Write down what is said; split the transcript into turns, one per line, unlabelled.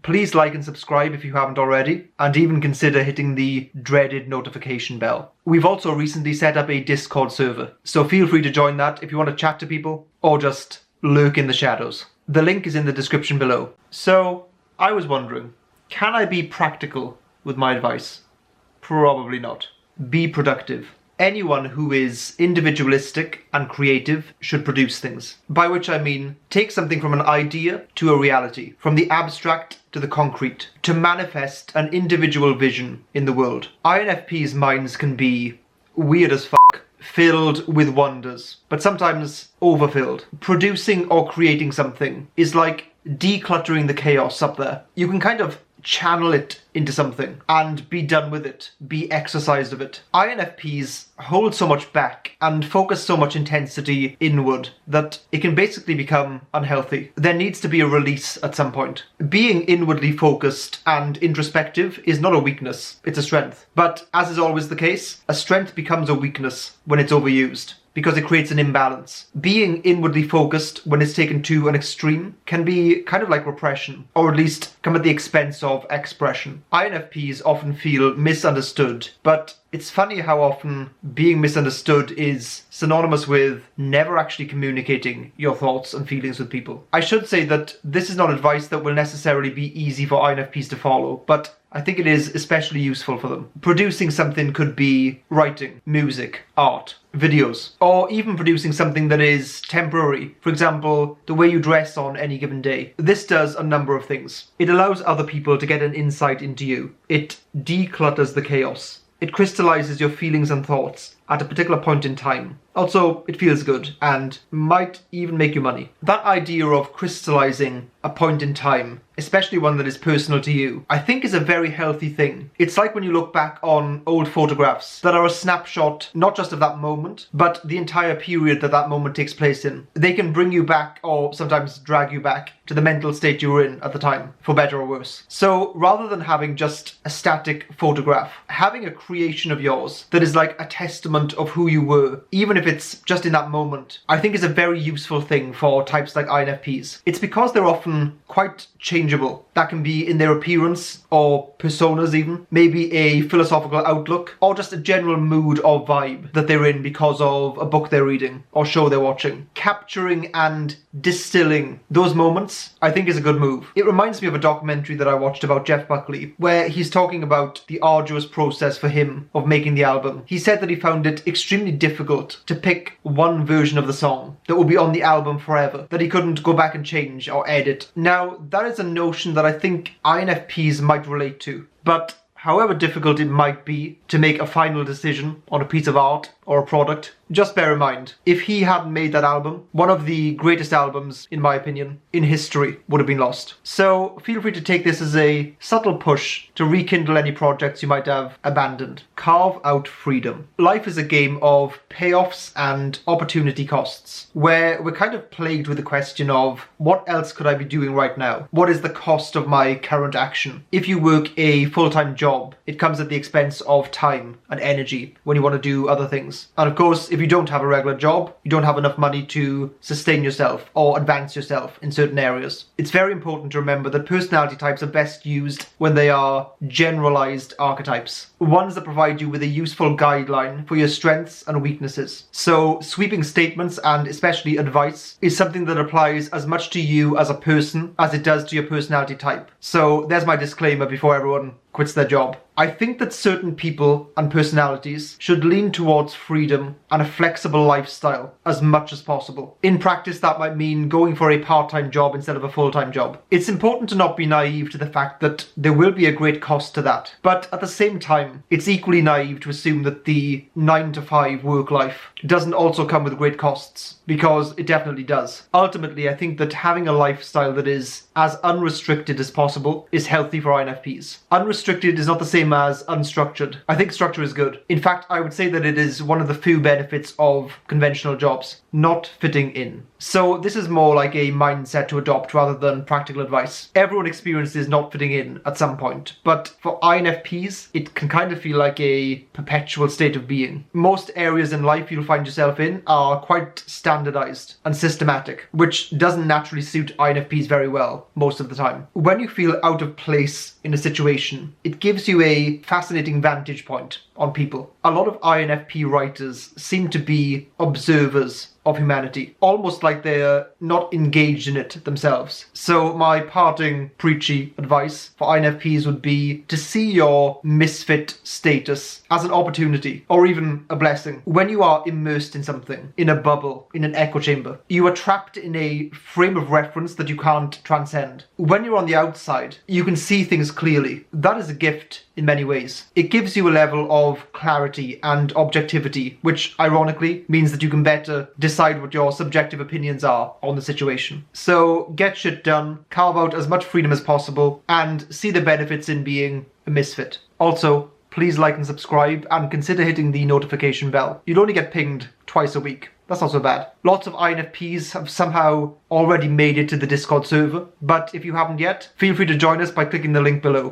Please like and subscribe if you haven't already, and even consider hitting the dreaded notification bell. We've also recently set up a Discord server, so feel free to join that if you want to chat to people, or just lurk in the shadows. The link is in the description below. So, I was wondering, can I be practical with my advice? Probably not. Be productive. Anyone who is individualistic and creative should produce things. By which I mean, take something from an idea to a reality, from the abstract to the concrete, to manifest an individual vision in the world. INFP's minds can be weird as fuck, filled with wonders, but sometimes overfilled. Producing or creating something is like decluttering the chaos up there. You can kind of channel it into something and be done with it, be exercised of it. INFPs hold so much back and focus so much intensity inward that it can basically become unhealthy. There needs to be a release at some point. Being inwardly focused and introspective is not a weakness, it's a strength. But as is always the case, a strength becomes a weakness when it's overused, because it creates an imbalance. Being inwardly focused when it's taken to an extreme can be kind of like repression, or at least come at the expense of expression. INFPs often feel misunderstood, but it's funny how often being misunderstood is synonymous with never actually communicating your thoughts and feelings with people. I should say that this is not advice that will necessarily be easy for INFPs to follow, but I think it is especially useful for them. Producing something could be writing, music, art, videos, or even producing something that is temporary. For example, the way you dress on any given day. This does a number of things. It allows other people to get an insight into you. It declutters the chaos. It crystallizes your feelings and thoughts at a particular point in time. Also, it feels good and might even make you money. That idea of crystallizing a point in time, especially one that is personal to you, I think is a very healthy thing. It's like when you look back on old photographs that are a snapshot, not just of that moment, but the entire period that that moment takes place in. They can bring you back, or sometimes drag you back, to the mental state you were in at the time, for better or worse. So rather than having just a static photograph, having a creation of yours that is like a testament of who you were, even if it's just in that moment, I think is a very useful thing for types like INFPs. It's because they're often quite changeable. That can be in their appearance or personas even, maybe a philosophical outlook, or just a general mood or vibe that they're in because of a book they're reading or show they're watching. Capturing and distilling those moments, I think, is a good move. It reminds me of a documentary that I watched about Jeff Buckley, where he's talking about the arduous process for him of making the album. He said that he found it extremely difficult to pick one version of the song that would be on the album forever, that he couldn't go back and change or edit. Now, that is a notion that I think INFPs might relate to, but however difficult it might be to make a final decision on a piece of art or a product, just bear in mind, if he hadn't made that album, one of the greatest albums, in my opinion, in history would have been lost. So feel free to take this as a subtle push to rekindle any projects you might have abandoned. Carve out freedom. Life is a game of payoffs and opportunity costs, where we're kind of plagued with the question of, what else could I be doing right now? What is the cost of my current action? If you work a full-time job, it comes at the expense of time and energy when you want to do other things. And of course, if you don't have a regular job, you don't have enough money to sustain yourself or advance yourself in certain areas. It's very important to remember that personality types are best used when they are generalized archetypes, ones that provide you with a useful guideline for your strengths and weaknesses. So sweeping statements, and especially advice, is something that applies as much to you as a person as it does to your personality type. So there's my disclaimer before everyone quits their job. I think that certain people and personalities should lean towards freedom and a flexible lifestyle as much as possible. In practice, that might mean going for a part-time job instead of a full-time job. It's important to not be naive to the fact that there will be a great cost to that. But at the same time, it's equally naive to assume that the 9-to-5 work life doesn't also come with great costs, because it definitely does. Ultimately, I think that having a lifestyle that is as unrestricted as possible is healthy for INFPs. Unrestricted is not the same as unstructured. I think structure is good. In fact, I would say that it is one of the few benefits of conventional jobs. not fitting in. So this is more like a mindset to adopt rather than practical advice. Everyone experiences not fitting in at some point, but for INFPs, it can kind of feel like a perpetual state of being. Most areas in life you'll find yourself in are quite standardized and systematic, which doesn't naturally suit INFPs very well most of the time. When you feel out of place in a situation, it gives you a fascinating vantage point on people. A lot of INFP writers seem to be observers of humanity, almost like they're not engaged in it themselves. So my parting preachy advice for INFPs would be to see your misfit status as an opportunity or even a blessing. When you are immersed in something, in a bubble, in an echo chamber, you are trapped in a frame of reference that you can't transcend. When you're on the outside, you can see things clearly. That is a gift in many ways. It gives you a level of clarity and objectivity, which ironically means that you can better decide what your subjective opinions are on the situation. So get shit done, carve out as much freedom as possible, and see the benefits in being a misfit. Also, please like and subscribe, and consider hitting the notification bell. You'll only get pinged twice a week. That's not so bad. Lots of INFPs have somehow already made it to the Discord server, but if you haven't yet, feel free to join us by clicking the link below.